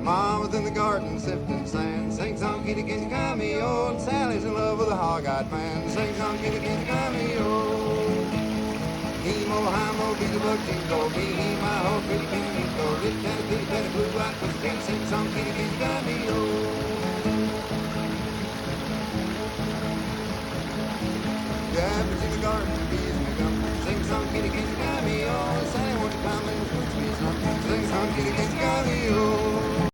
Mama's in the garden sifting sand. Sing song, kitty, kitty, come me, oh. And Sally's in love with a hog-eyed man. Sing song, kitty, kitty, come me, oh. He-mo, hi-mo, be the bug, jingle, he-my-ho, pretty kitty, go. Rich tatty, pitty, patty, blue, white, pussy, cat, sing song, kitty, kitty, come me, oh. Gabbers in the garden, bees in the gum.